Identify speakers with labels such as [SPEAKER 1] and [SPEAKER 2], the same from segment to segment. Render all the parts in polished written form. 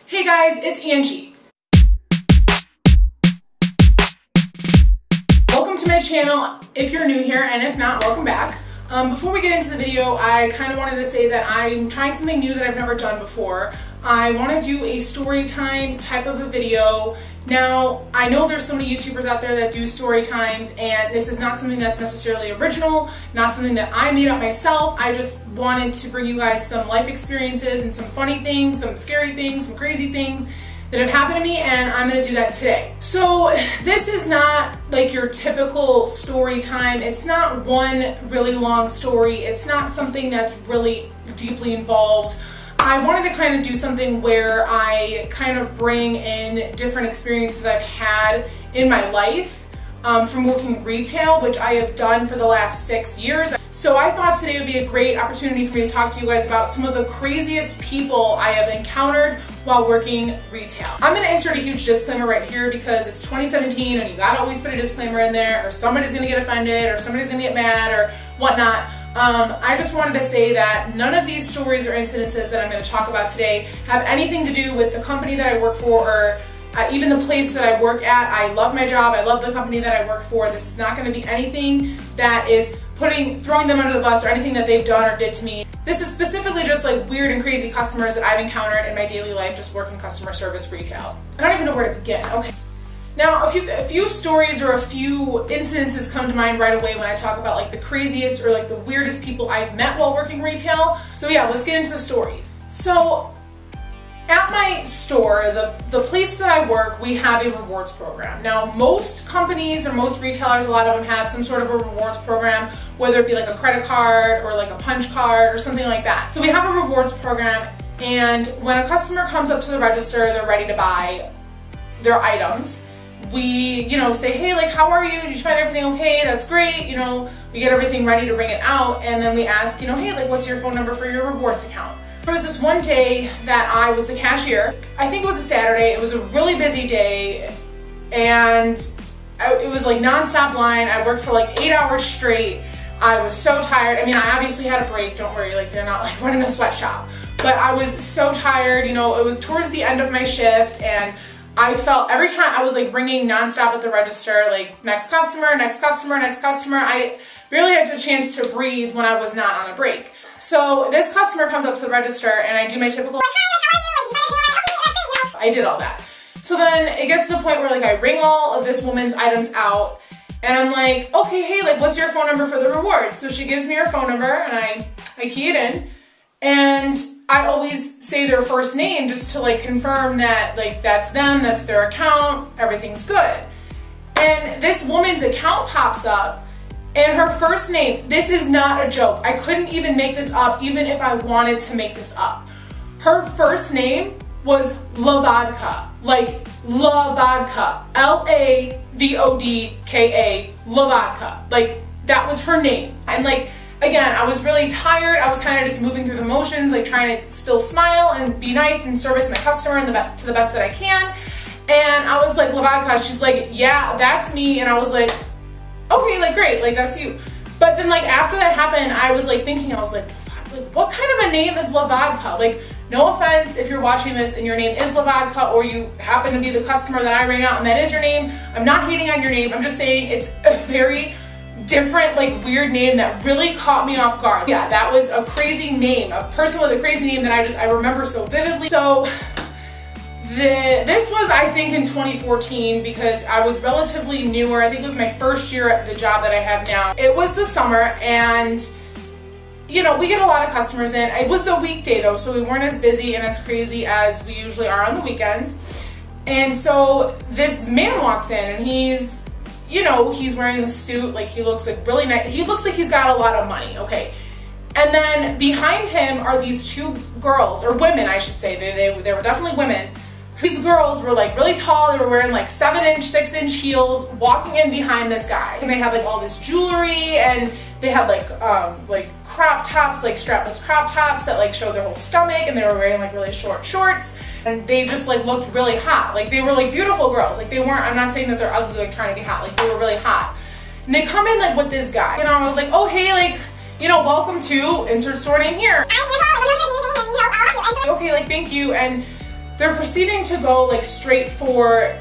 [SPEAKER 1] Hey guys, it's Angie. Welcome to my channel if you're new here, and if not, welcome back. Before we get into the video, I kind of wanted to say that I'm trying something new that I've never done before. I want to do a story time type of a video. Now, I know there's so many YouTubers out there that do story times, and this is not something that's necessarily original, not something that I made up myself. I just wanted to bring you guys some life experiences and some funny things, some scary things, some crazy things that have happened to me, and I'm going to do that today. So this is not like your typical story time. It's not one really long story. It's not something that's really deeply involved. I wanted to kind of do something where I kind of bring in different experiences I've had in my life from working retail, which I have done for the last 6 years. So I thought today would be a great opportunity for me to talk to you guys about some of the craziest people I have encountered while working retail. I'm going to insert a huge disclaimer right here because it's 2017 and you gotta always put a disclaimer in there, or somebody's going to get offended, or somebody's going to get mad, or whatnot. I just wanted to say that none of these stories or incidences that I'm going to talk about today have anything to do with the company that I work for, or even the place that I work at. I love my job. I love the company that I work for. This is not going to be anything that is throwing them under the bus or anything that they've done or did to me. This is specifically just like weird and crazy customers that I've encountered in my daily life just working customer service retail. I don't even know where to begin. Okay. Now, a few stories or a few incidences come to mind right away when I talk about like the craziest or like the weirdest people I've met while working retail. So yeah, let's get into the stories. So at my store, the place that I work, we have a rewards program. Now, most companies or most retailers, a lot of them have some sort of a rewards program, whether it be like a credit card or like a punch card or something like that. So we have a rewards program, and when a customer comes up to the register, they're ready to buy their items. We, say, hey, like, how are you? Did you find everything okay? That's great. We get everything ready to ring it out, and then we ask, hey, like, what's your phone number for your rewards account? There was this one day that I was the cashier. I think it was a Saturday. It was a really busy day, and it was like nonstop line. I worked for like 8 hours straight. I was so tired. I mean, I obviously had a break. Don't worry, like, they're not like running a sweatshop. But I was so tired. It was towards the end of my shift, and I felt every time I was like ringing nonstop at the register, like next customer, next customer, next customer. I barely had a chance to breathe when I was not on a break. So this customer comes up to the register, and I do my typical, I did all that. So then it gets to the point where like I ring all of this woman's items out, and I'm like, okay, hey, like, what's your phone number for the rewards? So she gives me her phone number, and I key it in, and I always say their first name just to like confirm that like that's them, that's their account, everything's good. And this woman's account pops up, and her first name, this is not a joke, I couldn't even make this up even if I wanted to make this up. Her first name was Lavodka, like Lavodka, Lavodka, Lavodka, like that was her name. And like, again, I was really tired. I was kind of just moving through the motions, like trying to still smile and be nice and service my customer to the best that I can. And I was like, Lavodka, she's like, yeah, that's me. And I was like, okay, like great, like that's you. But then like after that happened, I was like thinking, I was like, what kind of a name is Lavodka? Like, no offense if you're watching this and your name is Lavodka, or you happen to be the customer that I rang out and that is your name. I'm not hating on your name. I'm just saying it's a very different, like weird name that really caught me off guard. Yeah, that was a crazy name, a person with a crazy name that I remember so vividly. So this was, I think, in 2014, because I was relatively newer. I think it was my first year at the job that I have now. It was the summer, and we get a lot of customers in. It was the weekday though, so we weren't as busy and as crazy as we usually are on the weekends. And so this man walks in, and he's wearing a suit, like he looks like really nice. He looks like he's got a lot of money, okay? And then behind him are these two girls, or women I should say, they were definitely women. These girls were like really tall, they were wearing like 7-inch, 6-inch heels, walking in behind this guy. And they had like all this jewelry, and they had like crop tops, like strapless crop tops that like showed their whole stomach, and they were wearing like really short shorts, and they just like looked really hot. Like they were like beautiful girls. Like they weren't, I'm not saying that they're ugly, like trying to be hot, like they were really hot. And they come in like with this guy, and I was like, oh hey, like, welcome to insert store name here. Okay, like thank you. And they're proceeding to go like straight for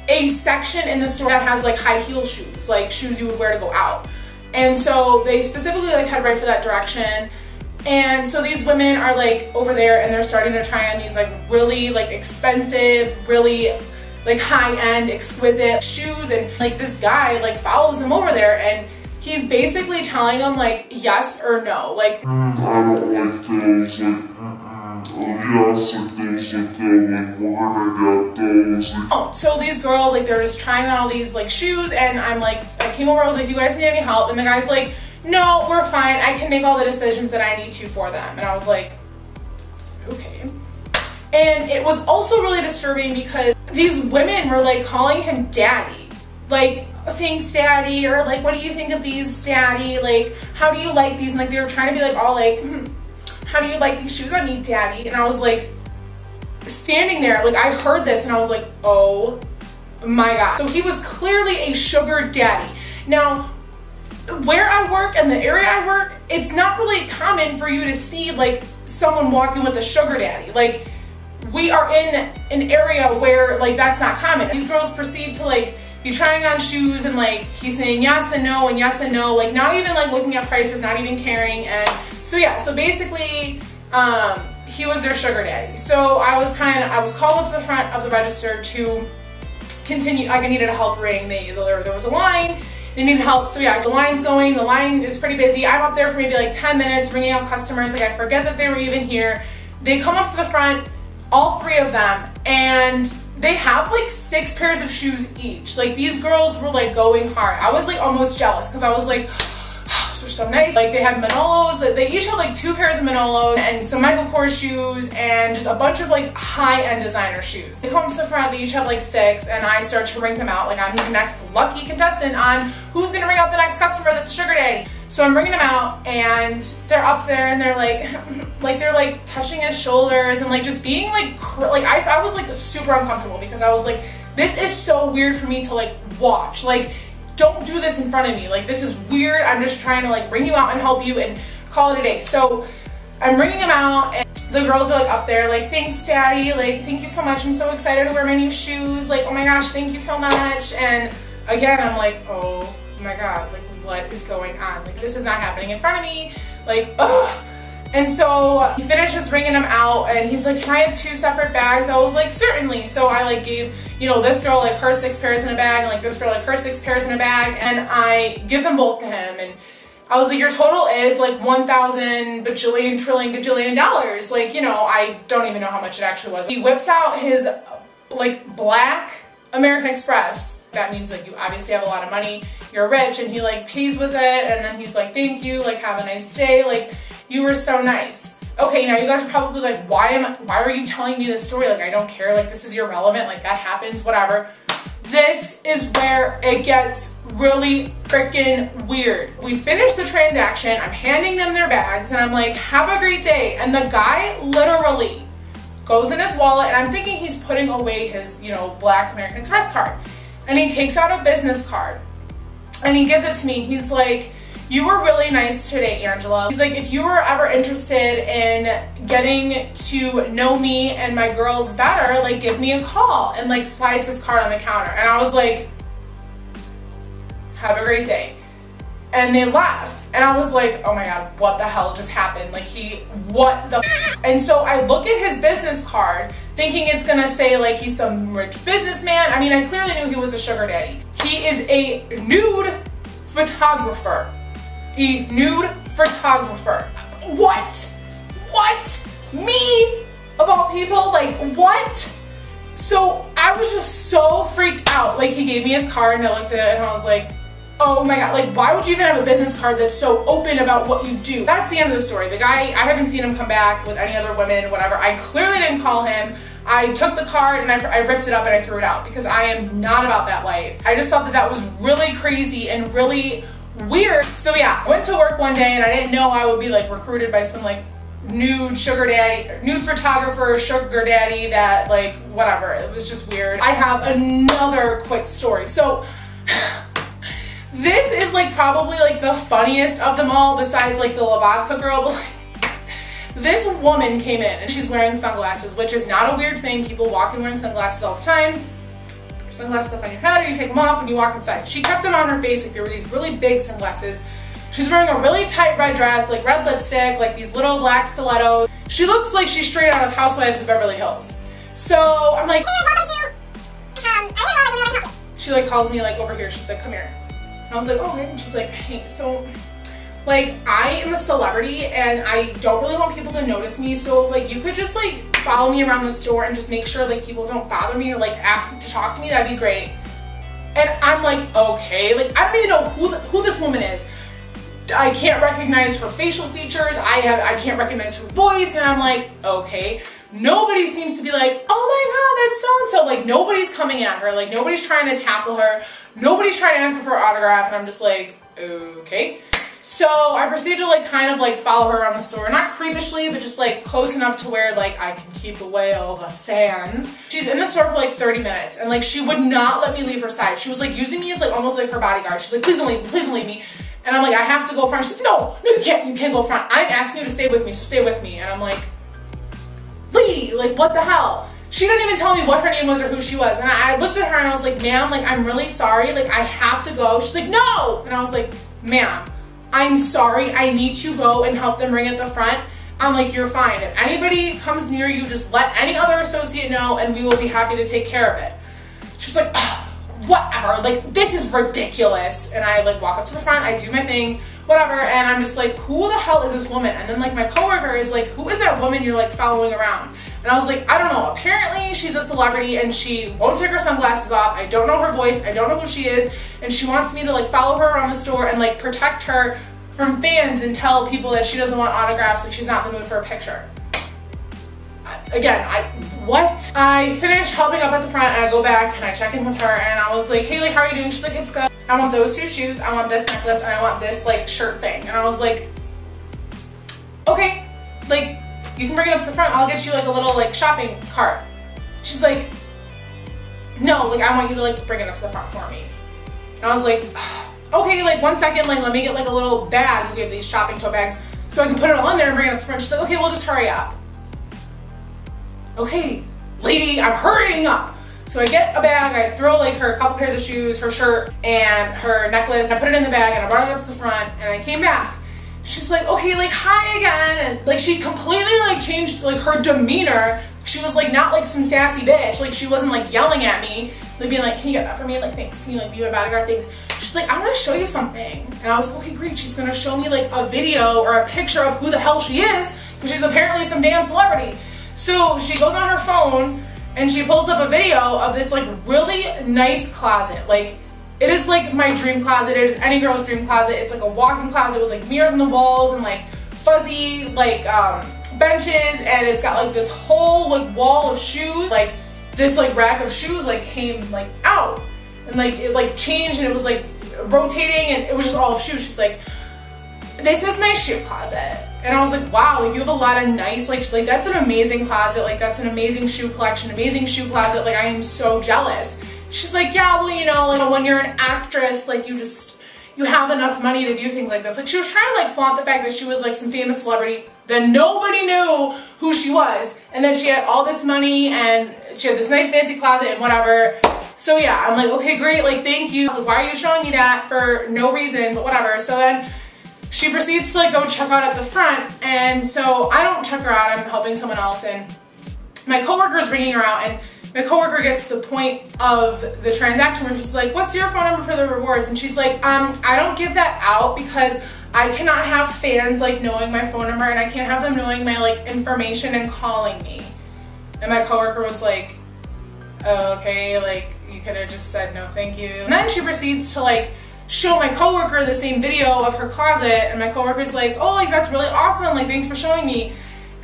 [SPEAKER 1] a section in the store that has like high heel shoes, like shoes you would wear to go out. And so they specifically like head right for that direction. And so these women are like over there and they're starting to try on these like really like expensive, really like high-end, exquisite shoes, and like this guy like follows them over there and he's basically telling them like yes or no, like
[SPEAKER 2] I don't like those, like yes, like those, like we're gonna get those.
[SPEAKER 1] Oh, so these girls like they're just trying on all these like shoes, and I'm like, I came over, I was like, do you guys need any help? And the guy's like, no, we're fine, I can make all the decisions that I need to for them. And I was like, okay. And it was also really disturbing because these women were like calling him daddy. Like, thanks daddy, or like, what do you think of these daddy? Like, how do you like these? And like they were trying to be like all like, how do you like these shoes on me, daddy? And I was like, standing there, like I heard this and I was like, oh my God. So he was clearly a sugar daddy. Now, where I work and the area I work, it's not really common for you to see like someone walking with a sugar daddy. Like, we are in an area where like that's not common. These girls proceed to like be trying on shoes and like he's saying yes and no and yes and no, like not even like looking at prices, not even caring. And so yeah, so basically he was their sugar daddy. So I was called up to the front of the register to continue, like I needed a help ring. There was a line, they needed help. So yeah, the line's going, the line is pretty busy. I'm up there for maybe like 10 minutes ringing out customers, like I forget that they were even here. They come up to the front, all three of them, and they have like 6 pairs of shoes each. Like these girls were like going hard. I was like almost jealous because I was like, oh, those are so nice. Like they had Manolos, they each had like 2 pairs of Manolos and some Michael Kors shoes and just a bunch of like high-end designer shoes. They come to the front, they each have like 6, and I start to ring them out. Like I'm the next lucky contestant on who's gonna ring out the next customer that's a sugar daddy. So I'm bringing them out and they're up there and they're like they're like touching his shoulders and like just being like I was like super uncomfortable because I was like, this is so weird for me to like watch. Like, don't do this in front of me. Like, this is weird. I'm just trying to like bring you out and help you and call it a day. So I'm bringing them out and the girls are like up there like, thanks daddy, like thank you so much, I'm so excited to wear my new shoes, like oh my gosh, thank you so much. And again I'm like, oh my God, like what is going on? Like this is not happening in front of me, like ugh. And so he finishes ringing them out and he's like, can I have 2 separate bags? I was like, certainly. So I like gave, you know, this girl like her 6 pairs in a bag and like this girl like her 6 pairs in a bag, and I give them both to him. And I was like, your total is like $1,000 bajillion trillion gajillion dollars. Like, you know, I don't even know how much it actually was. He whips out his like black American Express. That means like you obviously have a lot of money, you're rich, and he like pays with it, and then he's like, thank you, like have a nice day, like you were so nice. Okay, now you guys are probably like, why are you telling me this story? Like I don't care, like this is irrelevant, like that happens, whatever. This is where it gets really freaking weird. We finish the transaction, I'm handing them their bags, and I'm like, have a great day. And the guy literally goes in his wallet, and I'm thinking he's putting away his, you know, black American Express card. And he takes out a business card and he gives it to me. He's like, you were really nice today, Angela. He's like, if you were ever interested in getting to know me and my girls better, like give me a call, and like slides his card on the counter. And I was like, have a great day. And they laughed. And I was like, oh my God, what the hell just happened? Like what the And so I look at his business card thinking it's gonna say like he's some rich businessman. I mean, I clearly knew he was a sugar daddy. He is a nude photographer. A nude photographer. What? What? Me? Of all people? Like, what? So I was just so freaked out. Like, he gave me his card and I looked at it and I was like, oh my God, like why would you even have a business card that's so open about what you do? That's the end of the story. The guy, I haven't seen him come back with any other women, whatever. I clearly didn't call him. I took the card and I ripped it up and I threw it out because I am not about that life. I just thought that that was really crazy and really weird. So yeah, I went to work one day and I didn't know I would be like recruited by some like nude sugar daddy, nude photographer, sugar daddy that like, whatever. It was just weird. I have another quick story. So this is like probably like the funniest of them all besides like the Lavodka girl, but like, This woman came in and she's wearing sunglasses, which is not a weird thing. People walk in wearing sunglasses all the time. Put your sunglasses up on your head or you take them off when you walk inside. She kept them on her face like they were these really big sunglasses. She's wearing a really tight red dress, like red lipstick, like these little black stilettos. She looks like she's straight out of Housewives of Beverly Hills. So I'm like, she like calls me like over here. She's like, come here. And I was like, oh, okay. And she's like, hey, so like I am a celebrity and I don't really want people to notice me. So if like you could just like follow me around the store and just make sure like people don't bother me or like ask to talk to me, that'd be great. And I'm like, okay, like I don't even know who this woman is. I can't recognize her facial features. I can't recognize her voice. And I'm like, okay. Nobody seems to be like, oh my God, that's so-and-so. Like nobody's coming at her. Like nobody's trying to tackle her. Nobody's trying to ask her for an autograph. And I'm just like, okay. So I proceeded to like kind of like follow her around the store. Not creepishly, but just like close enough to where like I can keep away all the fans. She's in the store for like 30 minutes. And like she would not let me leave her side. She was like using me as like almost like her bodyguard. She's like, please don't leave me, please don't leave me. And I'm like, I have to go front. She's like, no, you can't go front. I'm asking you to stay with me, so stay with me. And I'm like, lady, like what the hell? She didn't even tell me what her name was or who she was. And I looked at her and I was like, ma'am, like I'm really sorry, like I have to go. She's like, no! And I was like, ma'am, I'm sorry, I need to go and help them ring at the front. I'm like, you're fine. If anybody comes near you, just let any other associate know and we will be happy to take care of it. She's like, whatever, like this is ridiculous. And I like walk up to the front, I do my thing, whatever, and I'm just like, who the hell is this woman? And then like my coworker is like, who is that woman you're like following around? And I was like, I don't know, apparently she's a celebrity and she won't take her sunglasses off. I don't know her voice, I don't know who she is, and she wants me to like follow her around the store and like protect her from fans and tell people that she doesn't want autographs, like she's not in the mood for a picture. Again, what? I finished helping up at the front and I go back and I check in with her and I was like, hey, like, how are you doing? She's like, it's good. I want those 2 shoes, I want this necklace, and I want this like shirt thing. And I was like, okay, like you can bring it up to the front. I'll get you like a little like shopping cart. She's like, no, like I want you to like bring it up to the front for me. And I was like, okay, like 1 second, like let me get like a little bag. We have these shopping tote bags so I can put it all in there and bring it up to the front. She's like, okay, we'll just hurry up. Okay, lady, I'm hurrying up. So I get a bag, I throw like her a couple pairs of shoes, her shirt, and her necklace. I put it in the bag and I brought it up to the front and I came back. She's like, okay, like hi again. And like she completely like changed like her demeanor. She was like not like some sassy bitch. Like she wasn't like yelling at me, like being like, can you get that for me? Like thanks, can you like be my bodyguard? Thanks. She's like, I want to show you something. And I was like, okay, great. She's gonna show me like a video or a picture of who the hell she is, because she's apparently some damn celebrity. So she goes on her phone and she pulls up a video of this like really nice closet. Like it is like my dream closet. It is any girl's dream closet. It's like a walk-in closet with like mirrors on the walls and like fuzzy like benches, and it's got like this whole like wall of shoes. Like this like rack of shoes like came like out and like it like changed and it was like rotating and it was just all of shoes. She's like, this is my shoe closet. And I was like, wow, like you have a lot of nice, like that's an amazing closet, like that's an amazing shoe collection, amazing shoe closet, like I am so jealous. She's like, yeah, well, you know, like when you're an actress, like you have enough money to do things like this. Like she was trying to like flaunt the fact that she was like some famous celebrity, that nobody knew who she was, and then she had all this money and she had this nice fancy closet and whatever. So yeah, I'm like, okay, great, like thank you. Like, why are you showing me that for no reason, but whatever. So then she proceeds to like go check out at the front, and so I don't check her out, I'm helping someone else, and my coworker is ringing her out, and my coworker gets to the point of the transaction where she's like, what's your phone number for the rewards? And she's like, I don't give that out because I cannot have fans like knowing my phone number, and I can't have them knowing my like information and calling me. And my coworker was like, oh, okay, like you could have just said no thank you. And then she proceeds to like show my coworker the same video of her closet, and my coworker's like, oh, like that's really awesome, like thanks for showing me.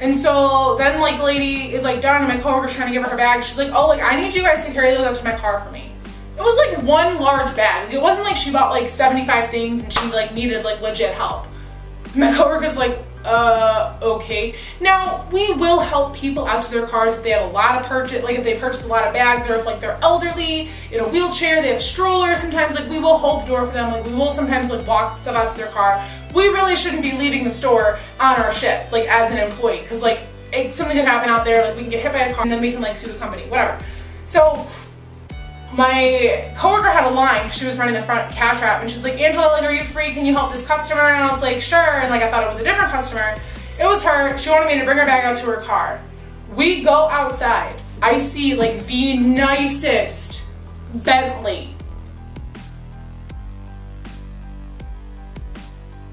[SPEAKER 1] And so then like the lady is like done, and my coworker's trying to give her her bag. She's like, oh, like I need you guys to carry those out to my car for me. It was like one large bag. It wasn't like she bought like 75 things and she like needed like legit help. And my coworker's like, okay. Now, we will help people out to their cars if they have a lot of purchase, like if they purchase a lot of bags, or if like they're elderly, in a wheelchair, they have strollers, sometimes like we will hold the door for them, like we will sometimes like walk stuff out to their car. We really shouldn't be leaving the store on our shift, like as an employee, because like something could happen out there, like we can get hit by a car and then we can like sue the company, whatever. So my coworker had a line, she was running the front cash wrap, and she's like, Angela, like, are you free? Can you help this customer? And I was like, sure. And like, I thought it was a different customer. It was her. She wanted me to bring her bag out to her car. We go outside. I see like the nicest Bentley.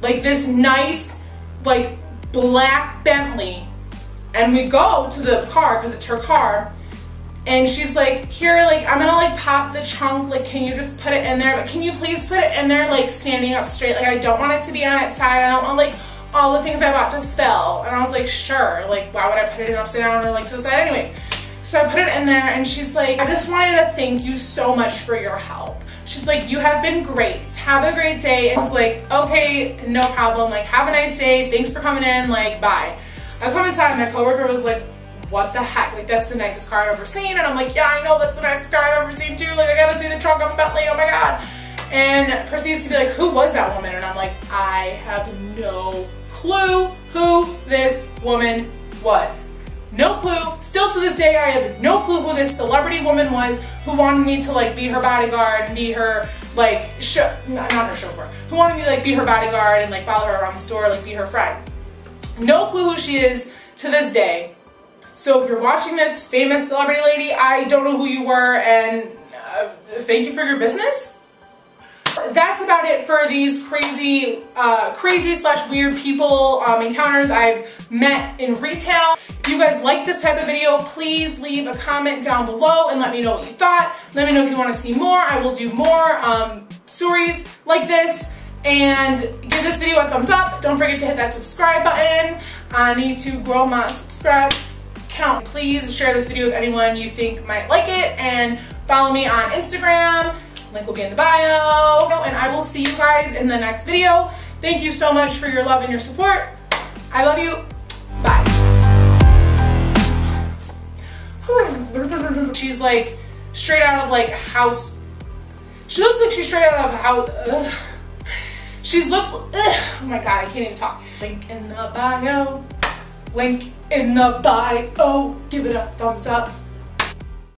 [SPEAKER 1] Like this nice, like black Bentley. And we go to the car, because it's her car. And she's like, here, like, I'm gonna like pop the trunk, like, can you just put it in there? But can you please put it in there, like, standing up straight? Like, I don't want it to be on its side. I don't want, like, all the things I bought to spill. And I was like, sure. Like, why would I put it upside down or, like, to the side anyways? So I put it in there, and she's like, I just wanted to thank you so much for your help. She's like, you have been great. Have a great day. And I was like, okay, no problem. Like, have a nice day. Thanks for coming in. Like, bye. I come inside, my coworker was like, what the heck? Like, that's the nicest car I've ever seen. And I'm like, yeah, I know, that's the nicest car I've ever seen too. Like, I gotta see the trunk on Bentley, oh my God. And proceeds to be like, who was that woman? And I'm like, I have no clue who this woman was. No clue. Still to this day, I have no clue who this celebrity woman was who wanted me to like be her bodyguard and be her like, not her chauffeur, who wanted me to like be her bodyguard and like follow her around the store, like be her friend. No clue who she is to this day. So if you're watching this, famous celebrity lady, I don't know who you were, and thank you for your business. That's about it for these crazy slash weird people encounters I've met in retail. If you guys like this type of video, please leave a comment down below and let me know what you thought. Let me know if you want to see more. I will do more stories like this. And give this video a thumbs up. Don't forget to hit that subscribe button. I need to grow my subscribe count. Please share this video with anyone you think might like it, and follow me on Instagram. Link will be in the bio. And I will see you guys in the next video. Thank you so much for your love and your support. I love you. Bye. She's like straight out of like house. She looks like she's straight out of house. Oh my God, I can't even talk. Link in the bio. Link in the bio. Give it a thumbs up.